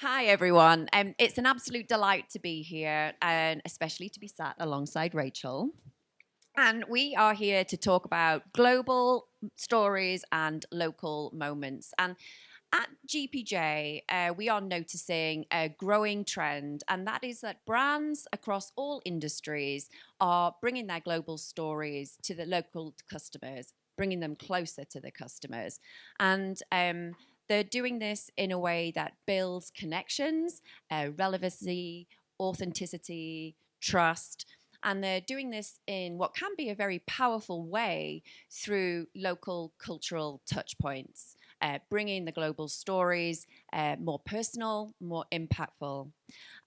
Hi, everyone. It's an absolute delight to be here, and especially to be sat alongside Rachel. And we are here to talk about global stories and local moments. And at GPJ, we are noticing a growing trend, and that is that brands across all industries are bringing their global stories to the local customers, bringing them closer to the customers. And they're doing this in a way that builds connections, relevancy, authenticity, trust. And they're doing this in what can be a very powerful way through local cultural touch points, bringing the global stories more personal, more impactful.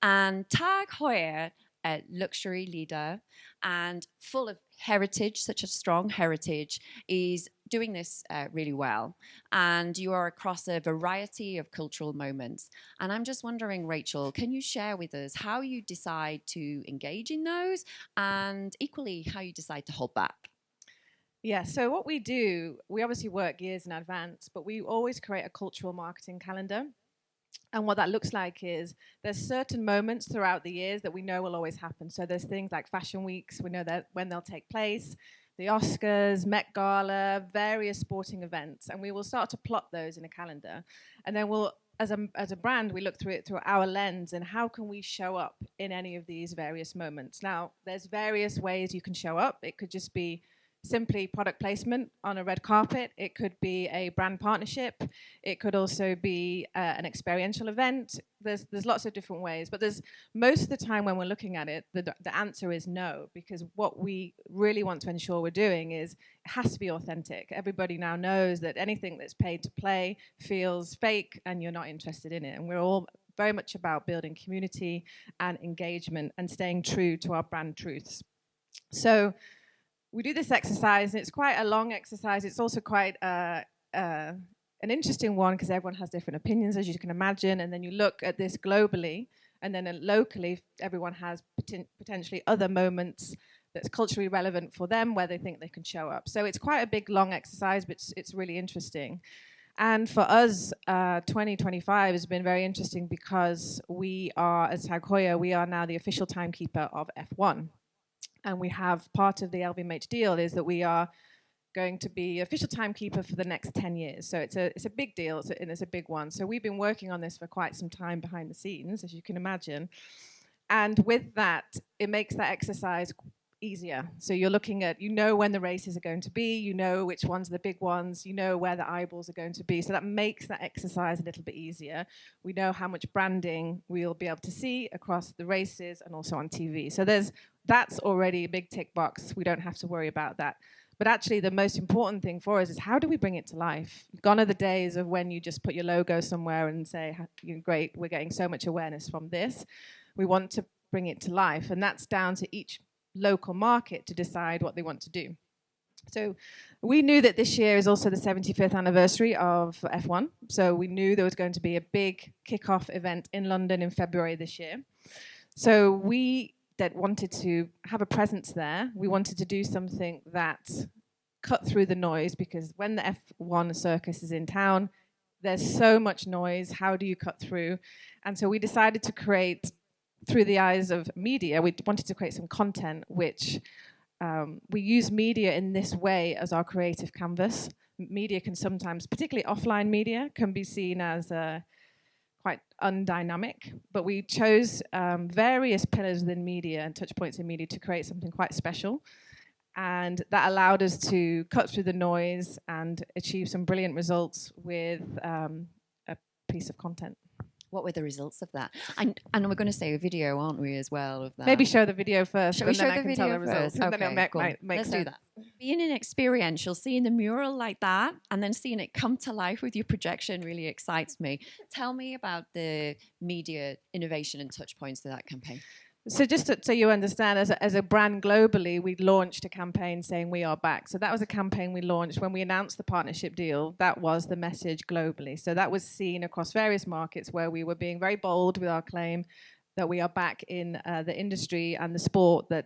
And Tag Heuer, a luxury leader and full of heritage, such a strong heritage, is doing this really well. And you are across a variety of cultural moments. And I'm just wondering, Rachel, can you share with us how you decide to engage in those and equally how you decide to hold back? Yeah, so what we do, we obviously work years in advance, but we always create a cultural marketing calendar. And what that looks like is there's certain moments throughout the years that we know will always happen. So there's things like fashion weeks, we know that when they'll take place, the Oscars, Met Gala, various sporting events, and we will start to plot those in a calendar. And then we'll, as a brand, we look through it through our lens and how can we show up in any of these various moments. Now, there's various ways you can show up. It could just be simply product placement on a red carpet. It could be a brand partnership. It could also be an experiential event. There's lots of different ways, but there's most of the time when we're looking at it, the answer is no, because what we really want to ensure we're doing is it has to be authentic. Everybody now knows that anything that's paid to play feels fake and you're not interested in it. And we're all very much about building community and engagement and staying true to our brand truths. So we do this exercise, and it's quite a long exercise. It's also quite an interesting one because everyone has different opinions, as you can imagine. And then you look at this globally, and then locally, everyone has potentially other moments that's culturally relevant for them where they think they can show up. So it's quite a big, long exercise, but it's really interesting. And for us, 2025 has been very interesting because we are, as Tag Heuer, we are now the official timekeeper of F1. And we have part of the LVMH deal is that we are going to be official timekeeper for the next 10 years. So it's a big deal, and it's a big one. So we've been working on this for quite some time behind the scenes, as you can imagine. And with that, it makes that exercise easier. So you're looking at, you know when the races are going to be, you know which ones are the big ones, you know where the eyeballs are going to be. So that makes that exercise a little bit easier. We know how much branding we'll be able to see across the races and also on TV. So that's already a big tick box. We don't have to worry about that. But actually, the most important thing for us is how do we bring it to life? Gone are the days of when you just put your logo somewhere and say, great, we're getting so much awareness from this. We want to bring it to life. And that's down to each local market to decide what they want to do. So we knew that this year is also the 75th anniversary of F1. So we knew there was going to be a big kickoff event in London in February this year. So we that wanted to have a presence there. We wanted to do something that cut through the noise, because when the F1 circus is in town, there's so much noise. How do you cut through? And so we decided to create, through the eyes of media, we wanted to create some content which we use media in this way as our creative canvas. Media can sometimes, particularly offline media, can be seen as quite undynamic, but we chose various pillars within media and touch points in media to create something quite special. And that allowed us to cut through the noise and achieve some brilliant results with a piece of content. What were the results of that? And we're going to say a video, aren't we, as well, of that? Maybe show the video first. Shall we show the video first? And okay, then it'll cool. Let's do that. Being an experiential, seeing the mural like that, and then seeing it come to life with your projection really excites me. Tell me about the media innovation and touch points to that campaign. So just so you understand, as a brand globally, we launched a campaign saying we are back. So that was a campaign we launched when we announced the partnership deal. That was the message globally. So that was seen across various markets where we were being very bold with our claim that we are back in the industry and the sport that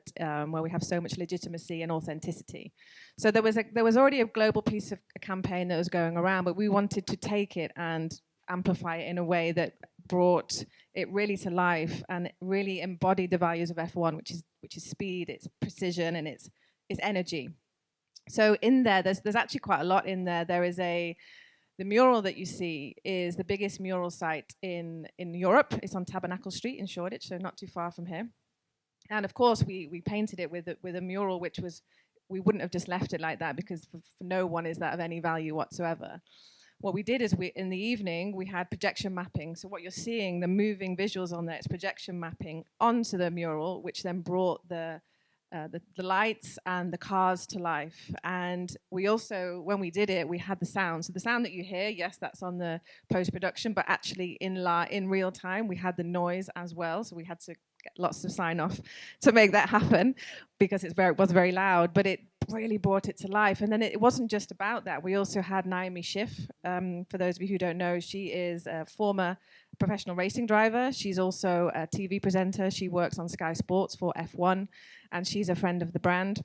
where we have so much legitimacy and authenticity. So there was already a global piece of a campaign that was going around, but we wanted to take it and amplify it in a way that brought it really to life and really embodied the values of F1, which is speed, it's precision, and it's energy. So in there, there's actually quite a lot in there. The mural that you see is the biggest mural site in Europe. It's on Tabernacle Street in Shoreditch, so not too far from here. And of course, we painted it with a mural, which was, we wouldn't have just left it like that, because for no one is that of any value whatsoever. What we did is in the evening, we had projection mapping. So what you're seeing, the moving visuals on there, it's projection mapping onto the mural, which then brought the lights and the cars to life. And we also, when we did it, we had the sound. So the sound that you hear, yes, that's on the post-production, but actually in real time, we had the noise as well. So we had to get lots of sign-off to make that happen, because it was very loud, but it really brought it to life. And then it wasn't just about that. We also had Naomi Schiff. For those of you who don't know, she is a former professional racing driver. She's also a TV presenter. She works on Sky Sports for F1, and she's a friend of the brand.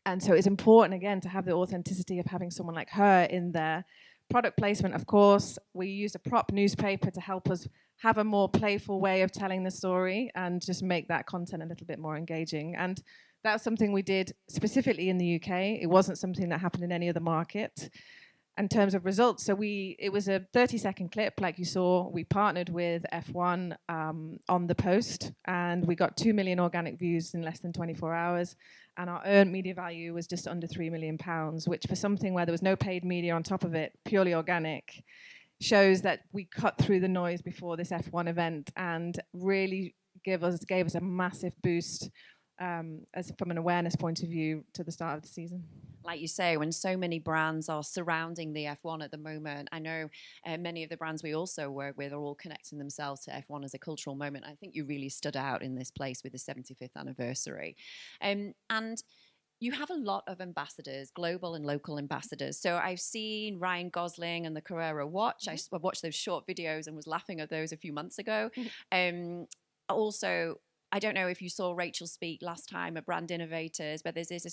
And so it's important, again, to have the authenticity of having someone like her in there. Product placement, of course. We used a prop newspaper to help us have a more playful way of telling the story and just make that content a little bit more engaging. And that's something we did specifically in the UK. It wasn't something that happened in any other market. In terms of results, so it was a 30-second clip, like you saw. We partnered with F1 on the post, and we got 2 million organic views in less than 24 hours. And our earned media value was just under £3 million, which for something where there was no paid media on top of it, purely organic, shows that we cut through the noise before this F1 event and really gave us a massive boost as from an awareness point of view to the start of the season. Like you say, when so many brands are surrounding the F1 at the moment, I know many of the brands we also work with are all connecting themselves to F1 as a cultural moment. I think you really stood out in this place with the 75th anniversary. And you have a lot of ambassadors, global and local ambassadors. So I've seen Ryan Gosling and the Carrera watch. I watched those short videos and was laughing at those a few months ago. Also, I don't know if you saw Rachel speak last time at Brand Innovators, but there's this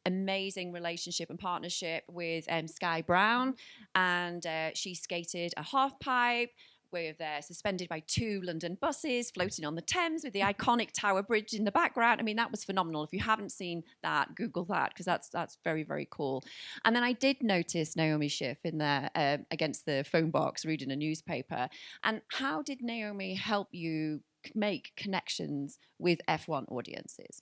amazing relationship and partnership with Sky Brown, and she skated a half pipe with suspended by 2 London buses floating on the Thames with the iconic Tower Bridge in the background. I mean, that was phenomenal. If you haven't seen that, Google that, because that's very, very cool. And then I did notice Naomi Schiff in there against the phone box reading a newspaper. And how did Naomi help you make connections with F1 audiences?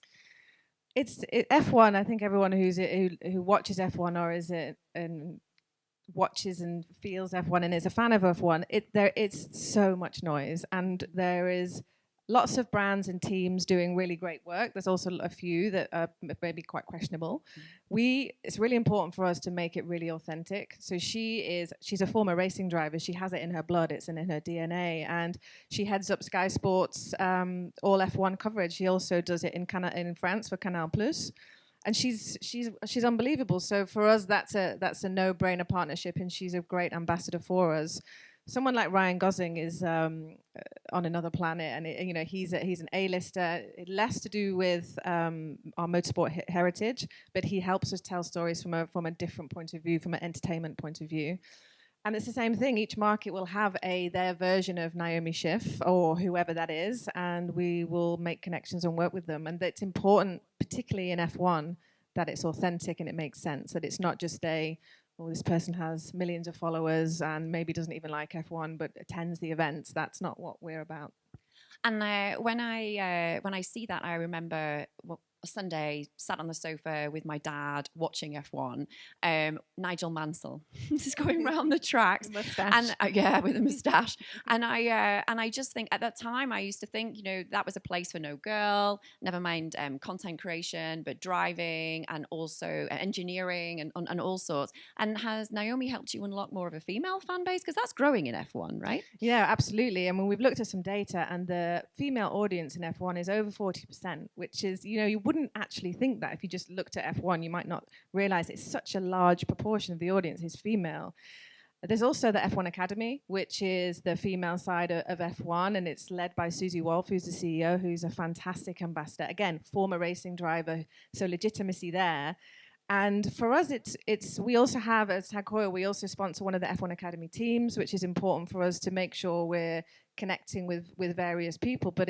F1. I think everyone who watches F1 or is it and watches and feels F1 and is a fan of F1, there is so much noise, and there is lots of brands and teams doing really great work. There's also a few that are maybe quite questionable. It's really important for us to make it really authentic. So she's a former racing driver. She has it in her blood. It's in her DNA, and she heads up Sky Sports all F1 coverage. She also does it in France for Canal Plus. And she's unbelievable. So for us, that's a no-brainer partnership, and she's a great ambassador for us. Someone like Ryan Gosling is on another planet, and he's an A-lister. Less to do with our motorsport heritage, but he helps us tell stories from a different point of view, from an entertainment point of view. And it's the same thing. Each market will have their version of Naomi Schiff or whoever that is, and we will make connections and work with them. And it's important, particularly in F1, that it's authentic and it makes sense, that it's not just this person has millions of followers and maybe doesn't even like F1 but attends the events. That's not what we're about. And when I see that, I remember a Sunday, sat on the sofa with my dad watching F1. Nigel Mansell is going around the tracks, mustache. And with a moustache. And I just think at that time I used to think that was a place for no girl. Never mind content creation, but driving and also engineering and all sorts. And has Naomi helped you unlock more of a female fan base, because that's growing in F1, right? Yeah, absolutely. I mean, we've looked at some data, and the female audience in F1 is over 40%, which is you wouldn't actually think that if you just looked at F1. You might not realize it's such a large proportion of the audience is female. There's also the F1 Academy, which is the female side of F1, and it's led by Susie Wolff, who's the CEO, who's a fantastic ambassador. Again, former racing driver, so legitimacy there. And for us, we also have, as Heuer, we also sponsor one of the F1 Academy teams, which is important for us to make sure we're connecting with various people. But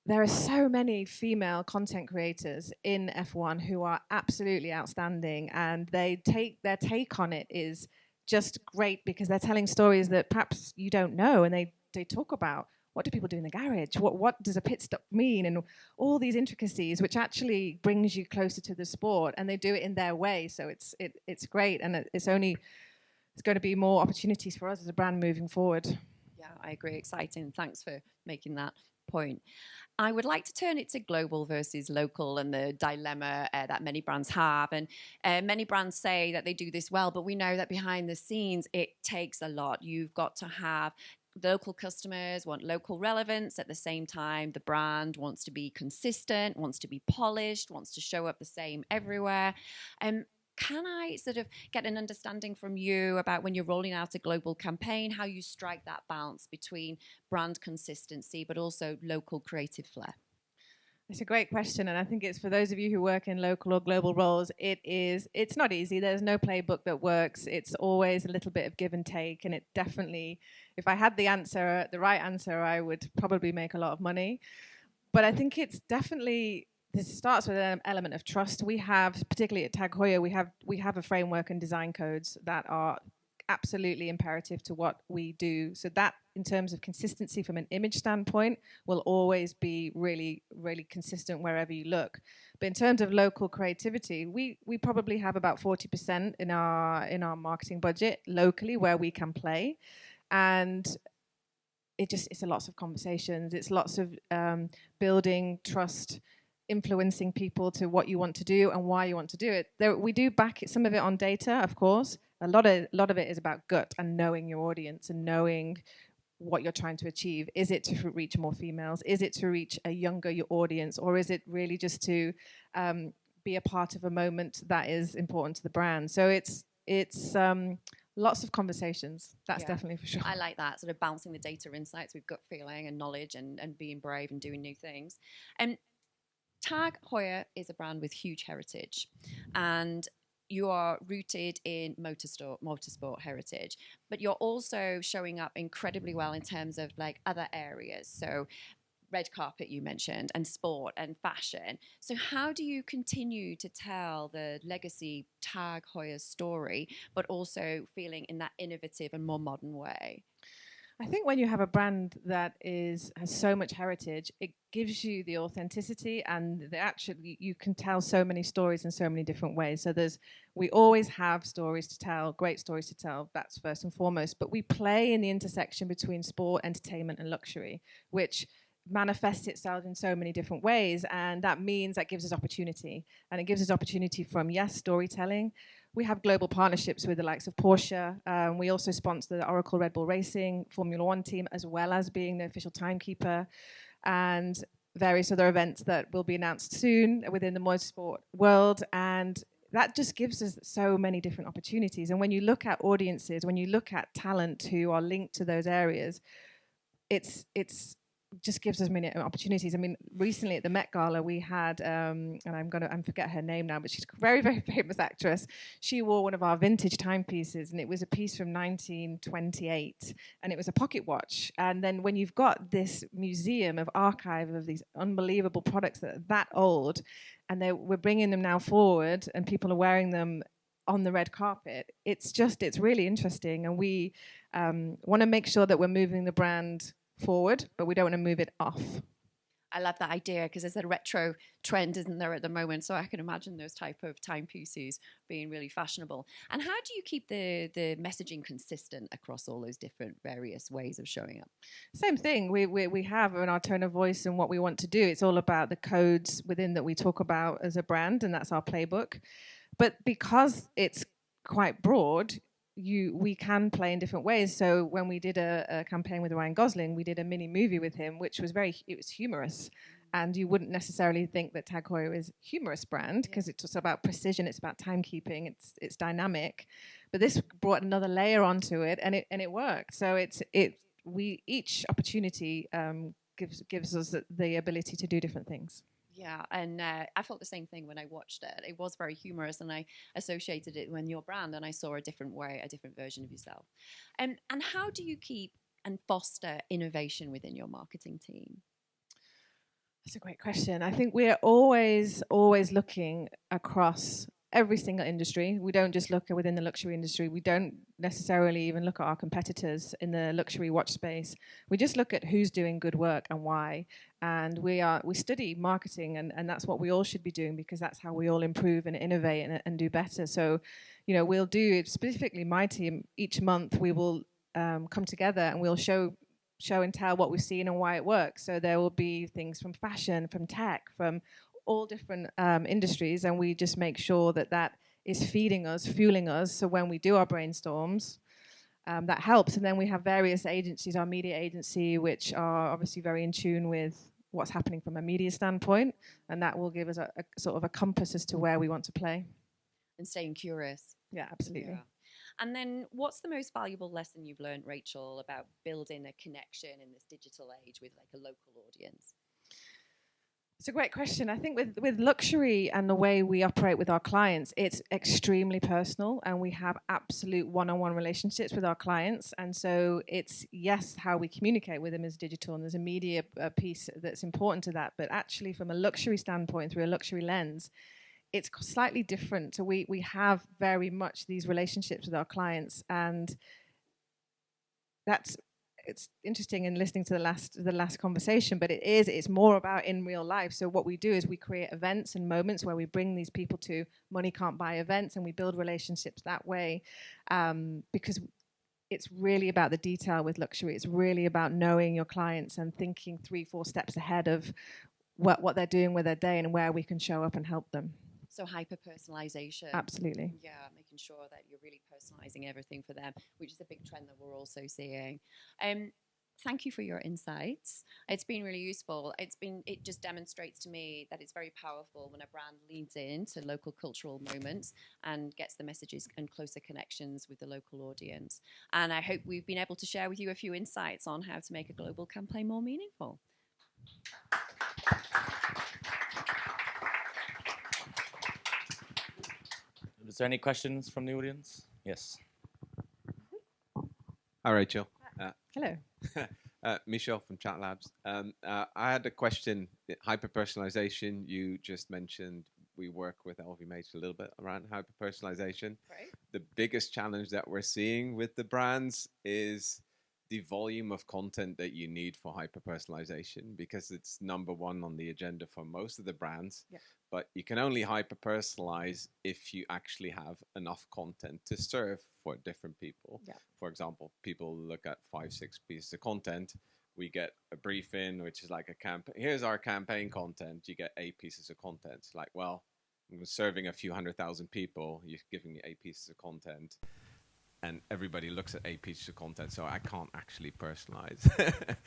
there are so many female content creators in F1 who are absolutely outstanding, and their take on it is just great, because they're telling stories that perhaps you don't know, and they talk about what do people do in the garage, what does a pit stop mean, and all these intricacies, which actually brings you closer to the sport, and they do it in their way. So it's great, and it's going to be more opportunities for us as a brand moving forward. Yeah, I agree. Exciting. Thanks for making that point. I would like to turn it to global versus local and the dilemma that many brands have. And many brands say that they do this well, but we know that behind the scenes, it takes a lot. You've got to have local customers want local relevance. At the same time, the brand wants to be consistent, wants to be polished, wants to show up the same everywhere. Can I sort of get an understanding from you about, when you're rolling out a global campaign, how you strike that balance between brand consistency but also local creative flair? It's a great question, and I think it's for those of you who work in local or global roles, it's not easy. There's no playbook that works. It's always a little bit of give and take, and it definitely, if I had the right answer, I would probably make a lot of money. But I think it's definitely, this starts with an element of trust. We have, particularly at Tag Heuer, we have a framework and design codes that are absolutely imperative to what we do. So that, in terms of consistency from an image standpoint, will always be really, really consistent wherever you look. But in terms of local creativity, we probably have about 40% in our marketing budget locally where we can play. And it's a lots of conversations. It's lots of building trust, influencing people to what you want to do and why you want to do it. We do back some of it on data, of course. A lot of it is about gut and knowing your audience and knowing what you're trying to achieve. Is it to reach more females? Is it to reach a younger audience? Or is it really just to be a part of a moment that is important to the brand? So it's lots of conversations. That's definitely for sure. I like that, sort of bouncing the data insights with gut feeling and knowledge and being brave and doing new things. And Tag Heuer is a brand with huge heritage, and you are rooted in motorsport heritage, but you're also showing up incredibly well in terms of like other areas. So red carpet you mentioned, and sport and fashion. So how do you continue to tell the legacy Tag Heuer story, but also feeling in that innovative and more modern way? I think when you have a brand that has so much heritage, it gives you the authenticity, and you can tell so many stories in so many different ways. So we always have stories to tell, great stories to tell. That's first and foremost. But we play in the intersection between sport, entertainment, and luxury, which manifests itself in so many different ways, and that gives us opportunity. And it gives us opportunity from, storytelling. We have global partnerships with the likes of Porsche. We also sponsor the Oracle Red Bull Racing Formula One team, as well as being the official timekeeper, and various other events that will be announced soon within the motorsport world. And that just gives us so many different opportunities. And when you look at audiences, when you look at talent who are linked to those areas, it's just gives us many opportunities. I mean, recently at the Met Gala, we had, and I forget her name now, but she's a very, very famous actress. She wore one of our vintage timepieces, and it was a piece from 1928, and it was a pocket watch. And then when you've got this museum of archive of these unbelievable products that are that old, and we're bringing them now forward, and people are wearing them on the red carpet, it's really interesting. And we want to make sure that we're moving the brand forward, but we don't want to move it off. I love that idea, because there's a retro trend, isn't there, at the moment? So I can imagine those type of timepieces being really fashionable. And how do you keep the messaging consistent across all those different various ways of showing up? Same thing. We have in our tone of voice and what we want to do. It's all about the codes within that we talk about as a brand, and that's our playbook. But because it's quite broad, we can play in different ways. So when we did a campaign with Ryan Gosling, we did a mini movie with him, which was it was humorous. And you wouldn't necessarily think that Tag Heuer is a humorous brand, because it's just about precision, it's about timekeeping, it's dynamic. But this brought another layer onto it, and it worked. So each opportunity gives us the ability to do different things. Yeah, and I felt the same thing when I watched it. It was very humorous, and I associated it with your brand, and I saw a different way, a different version of yourself. And how do you keep and foster innovation within your marketing team? That's a great question. I think we're always looking across every single industry. We don't just look within the luxury industry. We don't necessarily even look at our competitors in the luxury watch space. We just look at who's doing good work and why. And we study marketing, and that's what we all should be doing, because that's how we all improve and innovate and do better. So, we'll do, specifically my team, each month we will come together and we'll show and tell what we've seen and why it works. So there will be things from fashion, from tech, from all different industries, and we just make sure that is feeding us, fueling us. So when we do our brainstorms, that helps. And then we have various agencies, our media agency, which are obviously very in tune with what's happening from a media standpoint, and that will give us a sort of a compass as to where we want to play. And staying curious. Yeah, absolutely. Yeah. And then what's the most valuable lesson you've learned, Rachel, about building a connection in this digital age with like a local audience? It's a great question. I think with luxury and the way we operate with our clients, it's extremely personal, and we have absolute one-on-one relationships with our clients. And so it's, yes, how we communicate with them is digital, and there's a media piece that's important to that. But actually, from a luxury standpoint, through a luxury lens, it's slightly different. So we have very much these relationships with our clients, and it's interesting in listening to the last conversation, but it's more about in real life. So what we do is we create events and moments where we bring these people to money can't buy events, and we build relationships that way, because it's really about the detail with luxury. It's really about knowing your clients and thinking 3-4 steps ahead of what they're doing with their day and where we can show up and help them. So hyper-personalization. Absolutely. Yeah, making sure that you're really personalizing everything for them, which is a big trend that we're also seeing. Thank you for your insights. It's been really useful. It just demonstrates to me that it's very powerful when a brand leans into local cultural moments and gets the messages and closer connections with the local audience. And I hope we've been able to share with you a few insights on how to make a global campaign more meaningful. Is there any questions from the audience? Yes. Hi, Rachel. Hello. Michelle from Chat Labs. I had a question. Hyper-personalization, you just mentioned we work with LVMH a little bit around hyper-personalization. Right. The biggest challenge that we're seeing with the brands is the volume of content that you need for hyper-personalization, because it's number one on the agenda for most of the brands. Yeah. But you can only hyper-personalize if you actually have enough content to serve for different people. Yeah. For example, people look at 5-6 pieces of content. We get a brief in, which is like a campaign. Here's our campaign content. You get 8 pieces of content. It's like, well, I'm serving a few 100,000 people. You're giving me 8 pieces of content. And everybody looks at 8 pieces of content, so I can't actually personalize.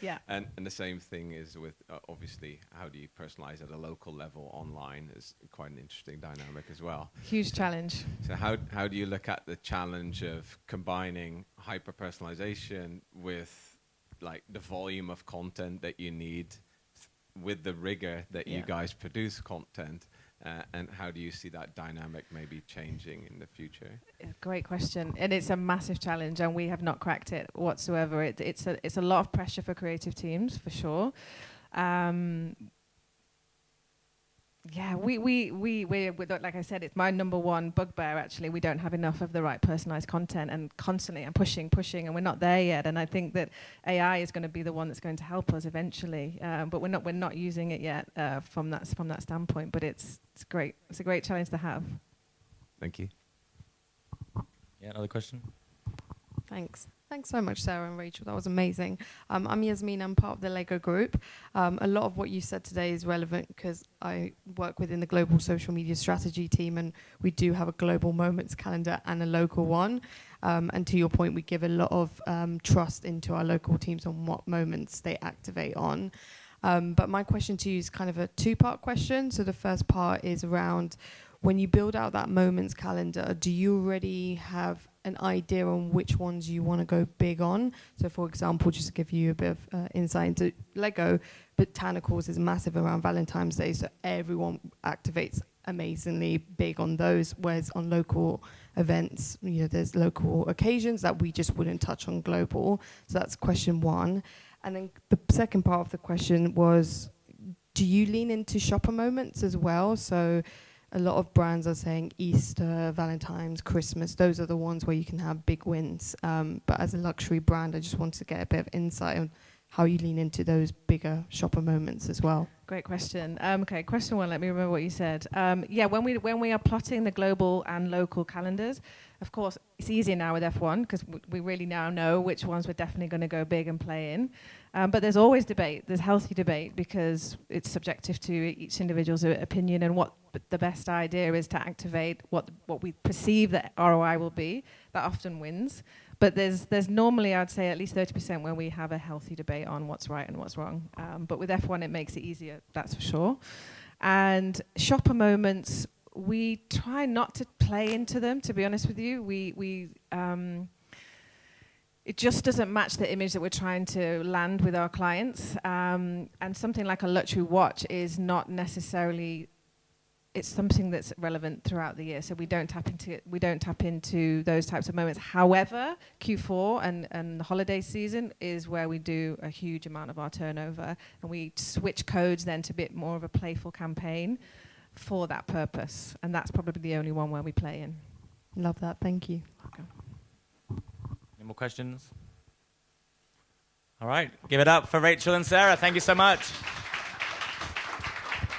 Yeah. And the same thing is with, obviously, how do you personalize at a local level online is quite an interesting dynamic as well. Huge challenge. So how do you look at the challenge of combining hyper-personalization with like the volume of content that you need with the rigor that you guys produce content? And how do you see that dynamic maybe changing in the future? Great question, and it's a massive challenge, and we have not cracked it whatsoever. It's a lot of pressure for creative teams, for sure. We're like I said, it's my number one bugbear. Actually, we don't have enough of the right personalized content, and constantly I'm pushing, and we're not there yet. And I think that AI is going to be the one that's going to help us eventually, but we're not using it yet from that standpoint. But it's great. It's a great challenge to have. Thank you. Yeah, another question? Thanks so much, Sarah and Rachel. That was amazing. I'm Yasmin. I'm part of the Lego group. A lot of what you said today is relevant because I work within the global social media strategy team, and we do have a global moments calendar and a local one. And to your point, we give a lot of trust into our local teams on what moments they activate on. But my question to you is kind of a 2-part question. So the first part is around when you build out that moments calendar, do you already have an idea on which ones you want to go big on? So for example, just to give you a bit of insight into Lego, botanicals is massive around Valentine's Day, so everyone activates amazingly big on those, whereas on local events, there's local occasions that we just wouldn't touch on global. So that's question one. And then the second part of the question was, do you lean into shopper moments as well? So a lot of brands are saying Easter, Valentine's, Christmas, those are the ones where you can have big wins. But as a luxury brand, I just wanted to get a bit of insight on how you lean into those bigger shopper moments as well. Great question. Okay, question one, let me remember what you said. When we are plotting the global and local calendars, of course, it's easier now with F1 because we really now know which ones we're definitely going to go big and play in. But there's always debate. There's healthy debate because it's subjective to each individual's opinion, and what the best idea is to activate what we perceive that ROI will be. That often wins. But there's normally, I'd say, at least 30% where we have a healthy debate on what's right and what's wrong. But with F1, it makes it easier, that's for sure. And shopper moments, we try not to play into them, to be honest with you. It just doesn't match the image that we're trying to land with our clients. And something like a luxury watch is not necessarily... It's something that's relevant throughout the year, so we don't tap into those types of moments. However, Q4 and the holiday season is where we do a huge amount of our turnover, and we switch codes then to a bit more of a playful campaign for that purpose, and that's probably the only one where we play in. Love that, thank you. Okay. Any more questions? All right, give it up for Rachel and Sarah. Thank you so much.